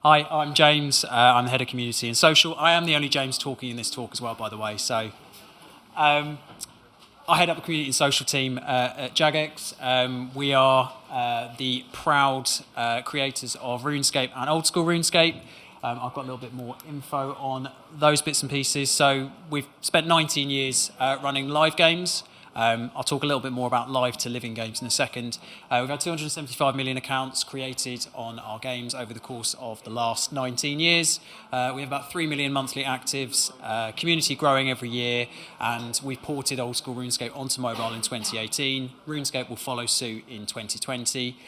Hi, I'm James. I'm the Head of Community and Social. I am the only James talking in this talk as well, by the way. So I head up the Community and Social team at Jagex. We are the proud creators of RuneScape and Old School RuneScape. I've got a little bit more info on those bits and pieces. So we've spent 19 years running live games. I'll talk a little bit more about live to living games in a second. We've had 275 million accounts created on our games over the course of the last 19 years. We have about 3 million monthly actives, community growing every year, and we ported Old School RuneScape onto mobile in 2018. RuneScape will follow suit in 2020.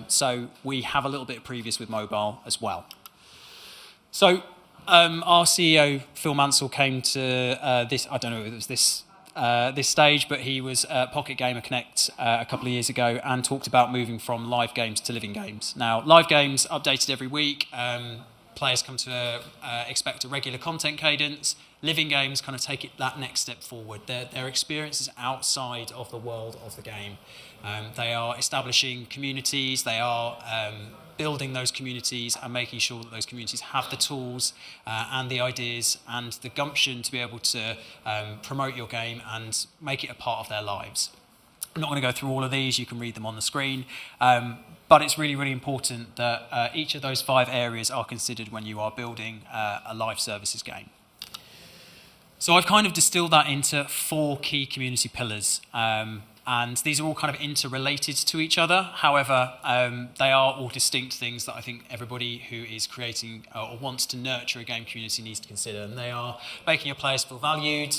So we have a little bit of previous with mobile as well. So our CEO, Phil Mansell, came to this, I don't know if it was this stage, but he was at Pocket Gamer Connect a couple of years ago and talked about moving from live games to living games. Now, live games updated every week. Players come to expect a regular content cadence. Living games kind of take it that next step forward. Their experiences outside of the world of the game. They are establishing communities. They are building those communities and making sure that those communities have the tools and the ideas and the gumption to be able to promote your game and make it a part of their lives. I'm not going to go through all of these. You can read them on the screen. But it's really, really important that each of those 5 areas are considered when you are building a live services game. So I've kind of distilled that into 4 key community pillars. And these are all kind of interrelated to each other. However, they are all distinct things that I think everybody who is creating or wants to nurture a game community needs to consider. And they are making your players feel valued,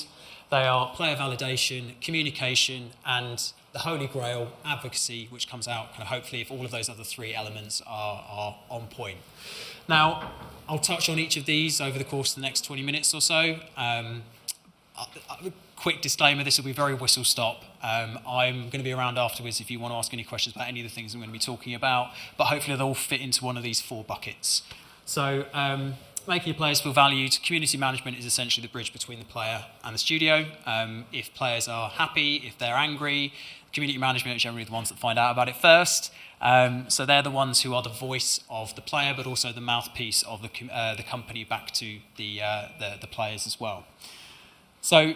they are player validation, communication, and the holy grail, advocacy, which comes out kind of hopefully if all of those other 3 elements are on point. Now, I'll touch on each of these over the course of the next 20 minutes or so. Quick disclaimer, this will be very whistle-stop. I'm going to be around afterwards if you want to ask any questions about any of the things I'm going to be talking about, but hopefully they'll all fit into one of these 4 buckets. So, making your players feel valued. Community management is essentially the bridge between the player and the studio. If players are happy, if they're angry, community management are generally the ones that find out about it first. So they're the ones who are the voice of the player, but also the mouthpiece of the company back to the players as well. So,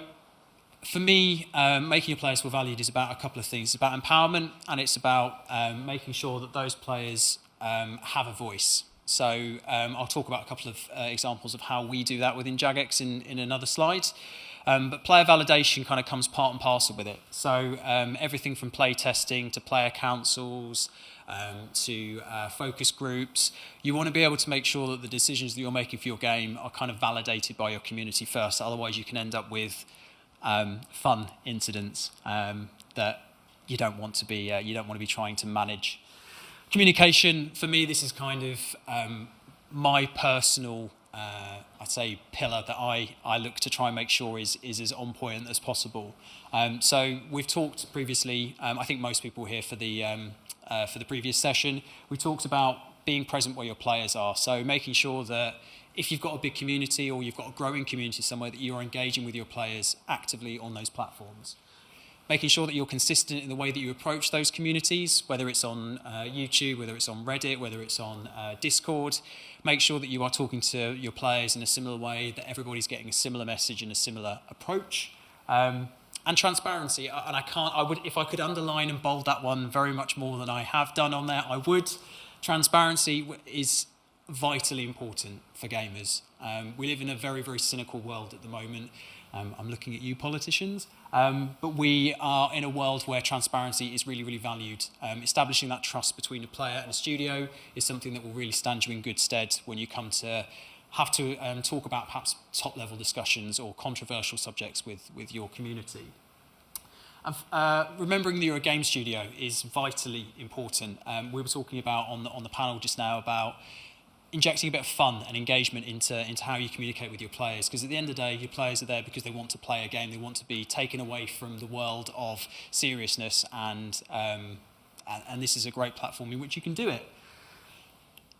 for me, making your players feel valued is about a couple of things. It's about empowerment, and it's about making sure that those players have a voice. So I'll talk about a couple of examples of how we do that within Jagex in another slide. But player validation kind of comes part and parcel with it. So everything from play testing to player councils to focus groups, you want to be able to make sure that the decisions that you're making for your game are kind of validated by your community first. Otherwise, you can end up with fun incidents that you don't want to be trying to manage. Communication, for me, this is kind of my personal, I'd say, pillar that I look to try and make sure is as on point as possible. So we've talked previously, I think most people here for the previous session, we talked about being present where your players are. So making sure that if you've got a big community or you've got a growing community somewhere, that you're engaging with your players actively on those platforms. Making sure that you're consistent in the way that you approach those communities, whether it's on YouTube, whether it's on Reddit, whether it's on Discord. Make sure that you are talking to your players in a similar way, that everybody's getting a similar message and a similar approach. And transparency, and if I could underline and bold that one very much more than I have done on there, I would. Transparency is vitally important for gamers. We live in a very, very cynical world at the moment. I'm looking at you, politicians. But we are in a world where transparency is really, really valued. Establishing that trust between a player and a studio is something that will really stand you in good stead when you come to have to talk about perhaps top-level discussions or controversial subjects with your community. Remembering that you're a game studio is vitally important. We were talking about on the panel just now about injecting a bit of fun and engagement into how you communicate with your players, because at the end of the day, your players are there because they want to play a game. They want to be taken away from the world of seriousness, and this is a great platform in which you can do it.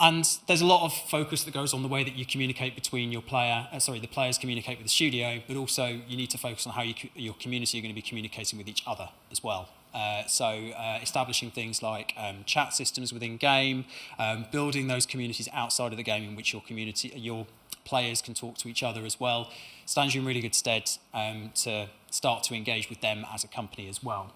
And there's a lot of focus that goes on the way that you communicate between the players communicate with the studio, but also you need to focus on how your community are going to be communicating with each other as well. Establishing things like chat systems within game, building those communities outside of the game in which your players can talk to each other as well, stands you in really good stead to start to engage with them as a company as well.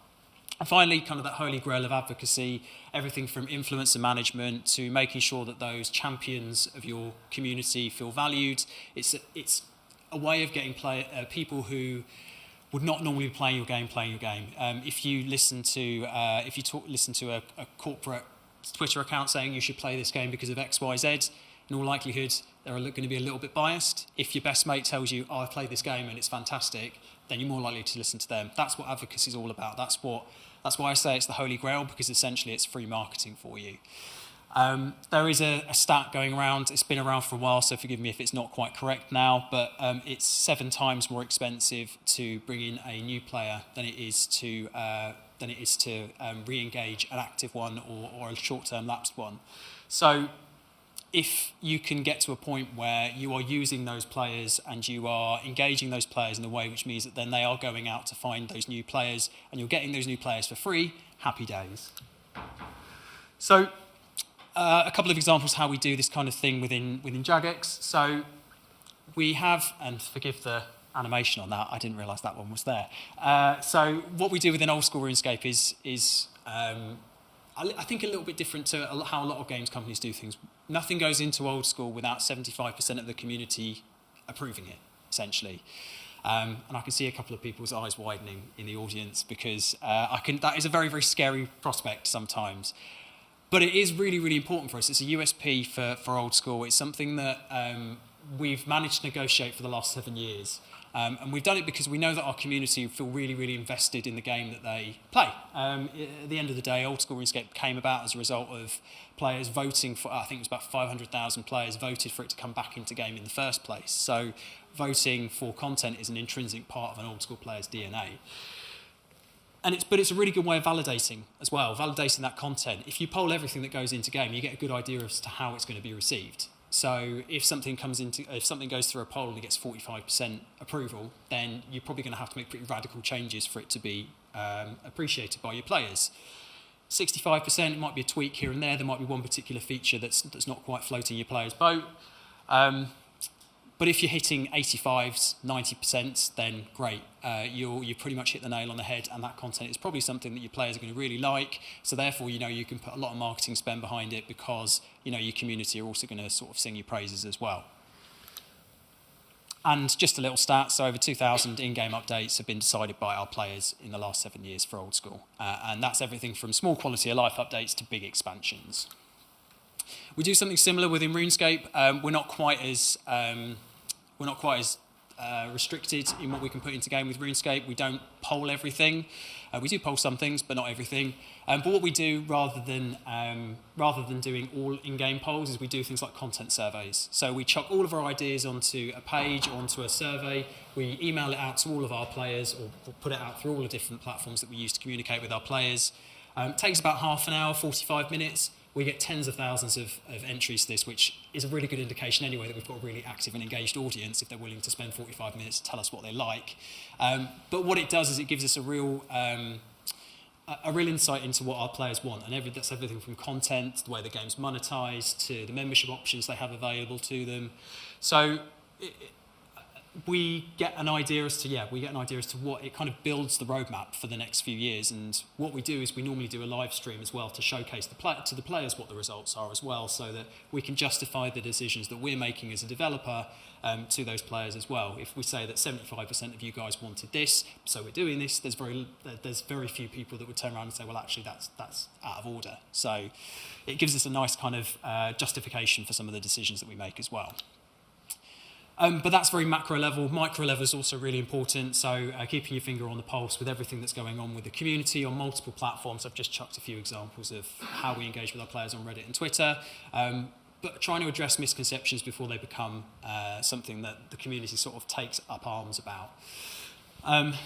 And finally, kind of that holy grail of advocacy, everything from influencer management to making sure that those champions of your community feel valued. It's a way of getting people who would not normally be playing your game. If you listen to a corporate Twitter account saying you should play this game because of X, Y, Z, in all likelihood they're going to be a little bit biased. If your best mate tells you, "Oh, I played this game and it's fantastic," then you're more likely to listen to them. That's what advocacy is all about. That's why I say it's the holy grail, because essentially it's free marketing for you. There is a stat going around. It's been around for a while, so forgive me if it's not quite correct now, but it's 7 times more expensive to bring in a new player than it is to re-engage an active one or a short-term lapsed one. So if you can get to a point where you are using those players and you are engaging those players in a way which means that then they are going out to find those new players and you're getting those new players for free, happy days. So a couple of examples how we do this kind of thing within Jagex. So we have, and forgive the animation on that, I didn't realise that one was there. So what we do within old school RuneScape is I think a little bit different to how a lot of games companies do things. Nothing goes into old school without 75% of the community approving it, essentially. And I can see a couple of people's eyes widening in the audience because that is a very, very scary prospect sometimes. But it is really, really important for us. It's a USP for old school. It's something that we've managed to negotiate for the last 7 years. And we've done it because we know that our community feel really, really invested in the game that they play. At the end of the day, old school RuneScape came about as a result of players voting for, I think it was about 500,000 players voted for it to come back into game in the first place. So voting for content is an intrinsic part of an old school player's DNA. But it's a really good way of validating as well, validating that content. If you poll everything that goes into game, you get a good idea as to how it's going to be received. So if something goes through a poll and it gets 45% approval, then you're probably going to have to make pretty radical changes for it to be appreciated by your players. 65%, it might be a tweak here and there. There might be one particular feature that's not quite floating your players' boat. But if you're hitting 85s, 90%, then great. You pretty much hit the nail on the head, and that content is probably something that your players are going to really like. So therefore, you can put a lot of marketing spend behind it because your community are also going to sort of sing your praises as well. And just a little stat, so over 2,000 in-game updates have been decided by our players in the last 7 years for old school. And that's everything from small quality of life updates to big expansions. We do something similar within RuneScape. We're not quite as restricted in what we can put into game with RuneScape. We don't poll everything. We do poll some things, but not everything. But what we do, rather than doing all in-game polls, is we do things like content surveys. So we chuck all of our ideas onto a page, onto a survey. We email it out to all of our players, or put it out through all the different platforms that we use to communicate with our players. It takes about half an hour, 45 minutes. We get tens of thousands of entries to this, which is a really good indication anyway that we've got a really active and engaged audience if they're willing to spend 45 minutes to tell us what they like. But what it does is it gives us a real insight into what our players want, and that's everything from content, the way the game's monetized, to the membership options they have available to them. So we get an idea as to what it kind of builds the roadmap for the next few years. And what we do is we normally do a live stream as well to showcase to the players what the results are as well, so that we can justify the decisions that we're making as a developer to those players as well. If we say that 75% of you guys wanted this, so we're doing this, there's very few people that would turn around and say, well, actually, that's out of order. So it gives us a nice kind of justification for some of the decisions that we make as well. But that's very macro level. Micro level is also really important. So keeping your finger on the pulse with everything that's going on with the community on multiple platforms. I've just chucked a few examples of how we engage with our players on Reddit and Twitter. But trying to address misconceptions before they become something that the community sort of takes up arms about.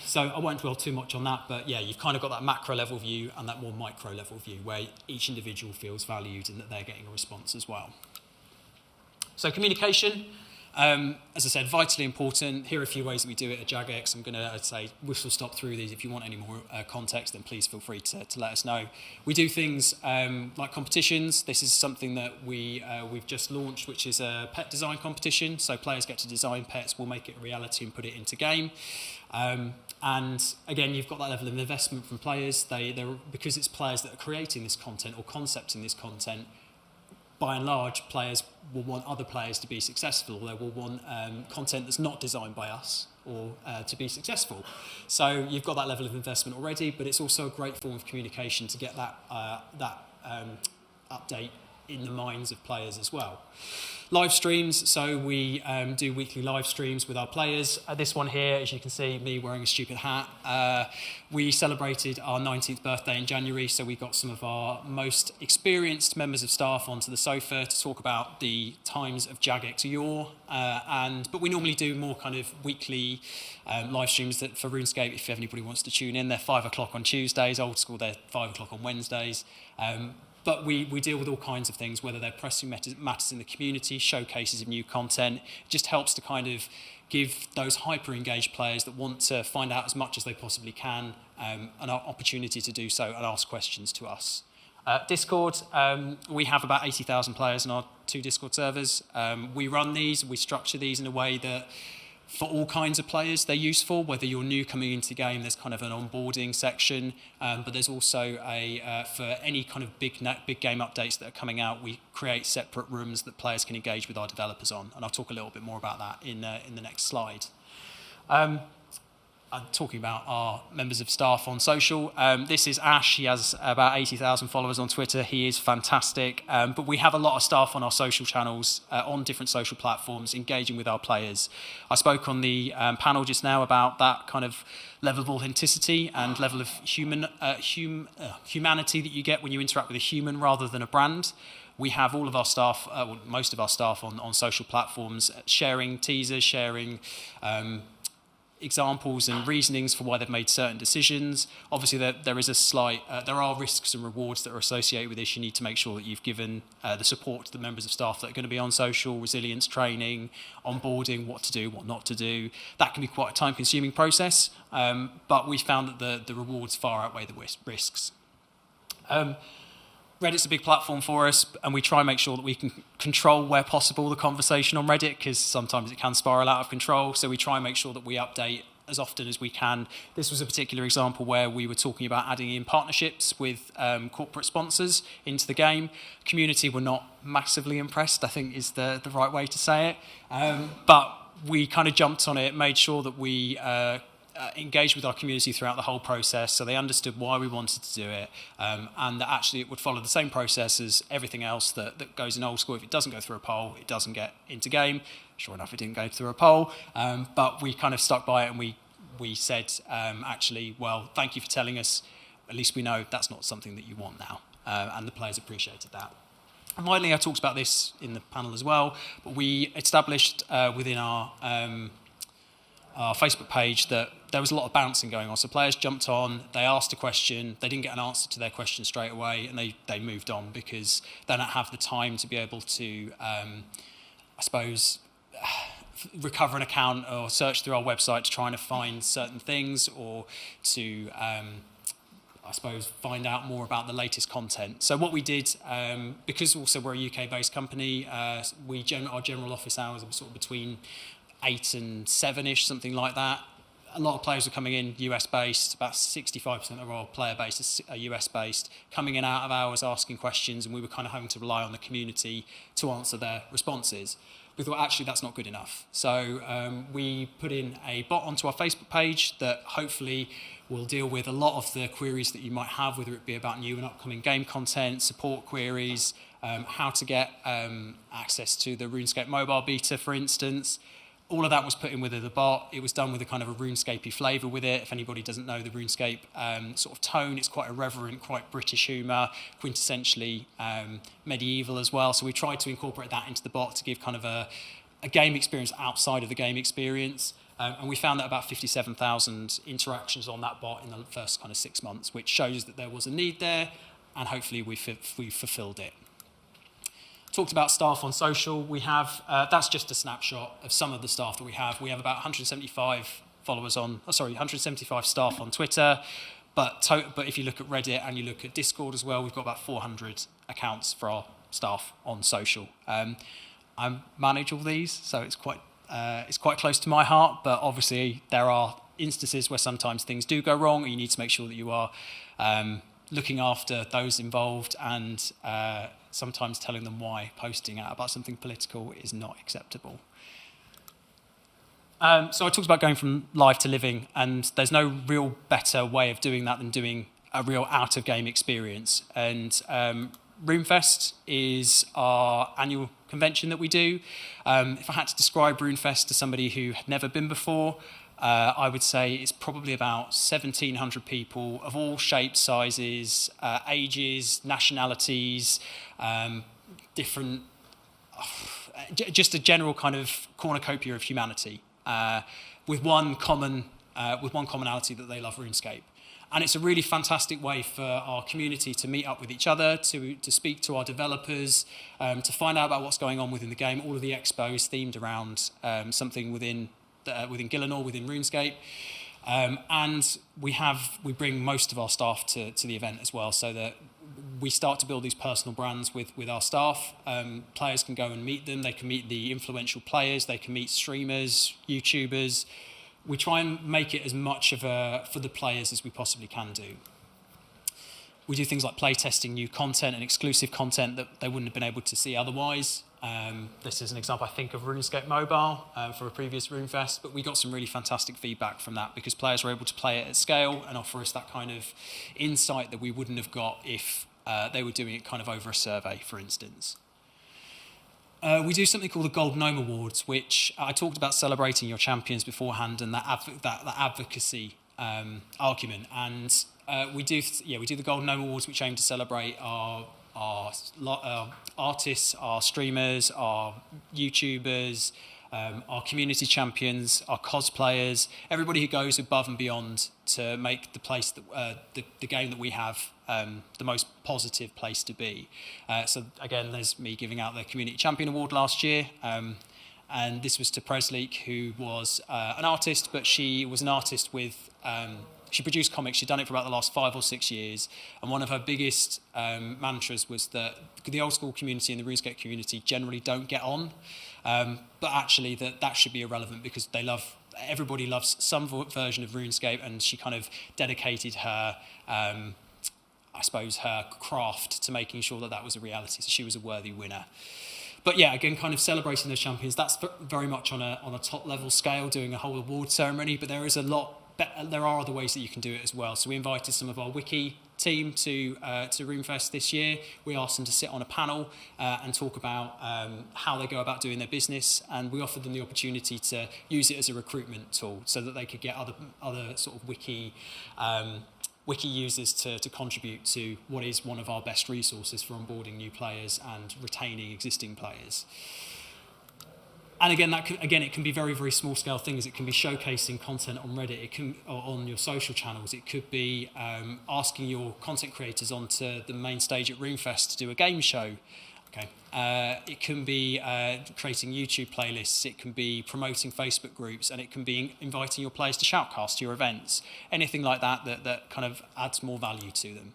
So I won't dwell too much on that, but yeah, you've kind of got that macro level view and that more micro level view where each individual feels valued and that they're getting a response as well. So communication. As I said, vitally important. Here are a few ways that we do it at Jagex. I'm going to say whistle stop through these. If you want any more context, then please feel free to let us know. We do things like competitions. This is something that we've just launched, which is a pet design competition. So players get to design pets. We'll make it a reality and put it into game. And again, you've got that level of investment from players. Because it's players that are creating this content or concepting this content, by and large, players will want other players to be successful. They will want content that's not designed by us or to be successful. So you've got that level of investment already, but it's also a great form of communication to get that update in the minds of players as well. Live streams, so we do weekly live streams with our players. This one here, as you can see, me wearing a stupid hat. We celebrated our 19th birthday in January, so we got some of our most experienced members of staff onto the sofa to talk about the times of Jagex yore. But we normally do more kind of weekly live streams for RuneScape. If anybody wants to tune in, they're 5 o'clock on Tuesdays. Old school, they're 5 o'clock on Wednesdays. But we deal with all kinds of things, whether they're pressing matters in the community, showcases of new content. It just helps to kind of give those hyper-engaged players that want to find out as much as they possibly can an opportunity to do so and ask questions to us. Discord, we have about 80,000 players in our 2 Discord servers. We run these, we structure these in a way that for all kinds of players, they're useful. Whether you're new coming into the game, there's kind of an onboarding section, but there's also for any kind of big game updates that are coming out, we create separate rooms that players can engage with our developers on, and I'll talk a little bit more about that in the next slide. I'm talking about our members of staff on social. This is Ash. He has about 80,000 followers on Twitter. He is fantastic. But we have a lot of staff on our social channels, on different social platforms, engaging with our players. I spoke on the panel just now about that kind of level of authenticity and level of humanity that you get when you interact with a human rather than a brand. We have all of our staff, most of our staff on social platforms, sharing teasers, sharing examples and reasonings for why they've made certain decisions. Obviously, there is there are risks and rewards that are associated with this. You need to make sure that you've given the support to the members of staff that are going to be on social, resilience training, onboarding, what to do, what not to do. That can be quite a time-consuming process, but we found that the rewards far outweigh the risks. Reddit's a big platform for us, and we try and make sure that we can control, where possible, the conversation on Reddit, because sometimes it can spiral out of control. So we try and make sure that we update as often as we can. This was a particular example where we were talking about adding in partnerships with corporate sponsors into the game. Community were not massively impressed, I think is the right way to say it. But we kind of jumped on it, made sure that we engaged with our community throughout the whole process, so they understood why we wanted to do it, and that actually it would follow the same process as everything else that goes in old school. If it doesn't go through a poll, it doesn't get into game. Sure enough, it didn't go through a poll, but we kind of stuck by it, and we said, actually, well, thank you for telling us. At least we know that's not something that you want now, and the players appreciated that. And finally, I talked about this in the panel as well, but we established within our Facebook page that there was a lot of bouncing going on. So players jumped on, they asked a question, they didn't get an answer to their question straight away, and they moved on because they don't have the time to be able to, I suppose, recover an account or search through our website to try and find certain things, or to, I suppose, find out more about the latest content. So what we did, because also we're a UK-based company, our general office hours are sort of between 8 and 7-ish, something like that. A lot of players were coming in US-based, about 65% of our player base are US-based, coming in out of hours, asking questions, and we were kind of having to rely on the community to answer their responses. We thought, actually, that's not good enough. So we put in a bot onto our Facebook page that hopefully will deal with a lot of the queries that you might have, whether it be about new and upcoming game content, support queries, how to get access to the RuneScape mobile beta, for instance. All of that was put in with the bot. It was done with a kind of a RuneScape-y flavour with it. If anybody doesn't know the RuneScape sort of tone, it's quite irreverent, quite British humour, quintessentially medieval as well. So we tried to incorporate that into the bot to give kind of a game experience outside of the game experience. And we found that about 57,000 interactions on that bot in the first kind of 6 months, which shows that there was a need there, and hopefully we fulfilled it. Talked about staff on social. We have, that's just a snapshot of some of the staff that we have. We have about 175 followers on, 175 staff on Twitter. But if you look at Reddit and you look at Discord as well, we've got about 400 accounts for our staff on social. I manage all these, so it's quite close to my heart. But obviously, there are instances where sometimes things do go wrong, and you need to make sure that you are looking after those involved and sometimes telling them why posting out about something political is not acceptable. So I talked about going from live to living, and there's no real better way of doing that than doing a real out-of-game experience. And RuneFest is our annual convention that we do. If I had to describe RuneFest to somebody who had never been before, I would say it's probably about 1,700 people of all shapes, sizes, ages, nationalities, different, just a general kind of cornucopia of humanity, with one commonality that they love RuneScape. And it's a really fantastic way for our community to meet up with each other, to speak to our developers, to find out about what's going on within the game. All of the expos themed around something within Gillinor, within RuneScape. And we bring most of our staff to the event as well, so that we start to build these personal brands with our staff. Players can go and meet them. They can meet the influential players. They can meet streamers, YouTubers. We try and make it as much for the players as we possibly can do. We do things like play testing new content and exclusive content that they wouldn't have been able to see otherwise. This is an example, I think, of RuneScape Mobile for a previous RuneFest, but we got some really fantastic feedback from that because players were able to play it at scale and offer us that kind of insight that we wouldn't have got if they were doing it kind of over a survey, for instance. We do something called the Gold Gnome Awards, which I talked about celebrating your champions beforehand and that advocacy argument. And we do the Gold Gnome Awards, which aim to celebrate our artists, our streamers, our YouTubers, our community champions, our cosplayers, everybody who goes above and beyond to make the place that the game that we have the most positive place to be. So again, there's me giving out the Community Champion Award last year, and this was to Presleek, who was an artist, but she was an artist with. She produced comics. She'd done it for about the last 5 or 6 years, and one of her biggest mantras was that the old school community and the RuneScape community generally don't get on, but actually that should be irrelevant because everybody loves some version of RuneScape, and she kind of dedicated her, I suppose, her craft to making sure that was a reality. So she was a worthy winner. But yeah, again, kind of celebrating those champions. That's very much on a top level scale, doing a whole award ceremony. But there are other ways that you can do it as well. So we invited some of our wiki team to RuneFest this year. We asked them to sit on a panel and talk about how they go about doing their business, and we offered them the opportunity to use it as a recruitment tool so that they could get other sort of wiki users to contribute to what is one of our best resources for onboarding new players and retaining existing players. And again, it can be very, very small scale things. It can be showcasing content on Reddit, or on your social channels. It could be asking your content creators onto the main stage at RuneFest to do a game show. Okay. It can be creating YouTube playlists. It can be promoting Facebook groups, and it can be inviting your players to shoutcast to your events. Anything like that kind of adds more value to them.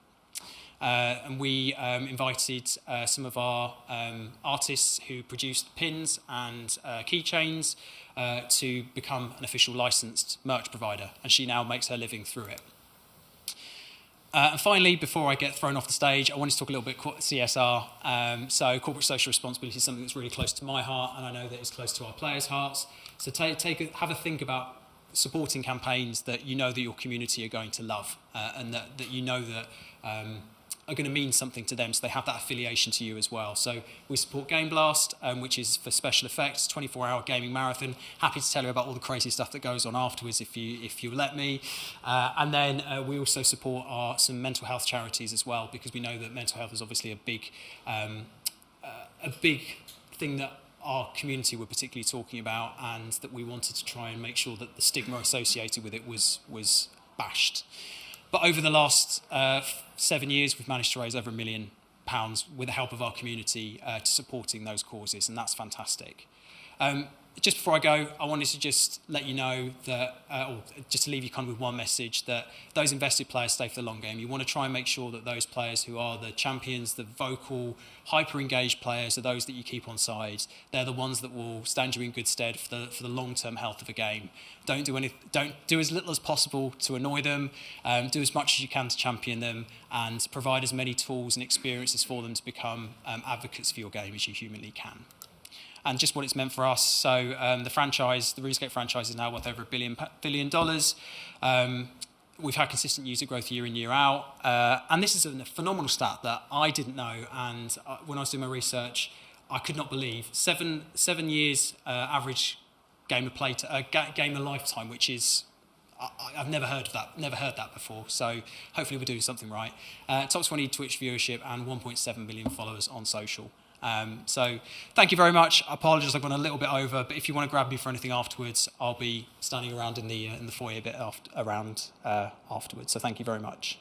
And we invited some of our artists who produced pins and keychains to become an official licensed merch provider, and she now makes her living through it. And finally, before I get thrown off the stage, I wanted to talk a little bit CSR. So corporate social responsibility is something that's really close to my heart, and I know that it's close to our players' hearts. So have a think about supporting campaigns that you know that your community are going to love, and that you know that are going to mean something to them, so they have that affiliation to you as well. So we support Game Blast, which is for special effects, 24-hour gaming marathon. Happy to tell you about all the crazy stuff that goes on afterwards if you let me. And then we also support some mental health charities as well, because we know that mental health is obviously a big thing that our community were particularly talking about, and that we wanted to try and make sure that the stigma associated with it was bashed. But over the last 7 years, we've managed to raise over £1 million with the help of our community to supporting those causes, and that's fantastic. Just before I go, I wanted to just let you know that, or just to leave you kind of with one message, that those invested players stay for the long game. You want to try and make sure that those players who are the champions, the vocal, hyper-engaged players are those that you keep on side. They're the ones that will stand you in good stead for the long-term health of a game. Don't do as little as possible to annoy them. Do as much as you can to champion them, and provide as many tools and experiences for them to become advocates for your game as you humanly can. And just what it's meant for us. So the RuneScape franchise is now worth over $1 billion. We've had consistent user growth year in, year out. And this is a phenomenal stat that I didn't know. And when I was doing my research, I could not believe 7 years average gamer lifetime, which is, I've never heard of that, never heard that before. So hopefully we're doing something right. Top 20 Twitch viewership and 1.7 million followers on social. So thank you very much. I apologise, I've gone a little bit over, but if you want to grab me for anything afterwards, I'll be standing around in the foyer a bit afterwards. So thank you very much.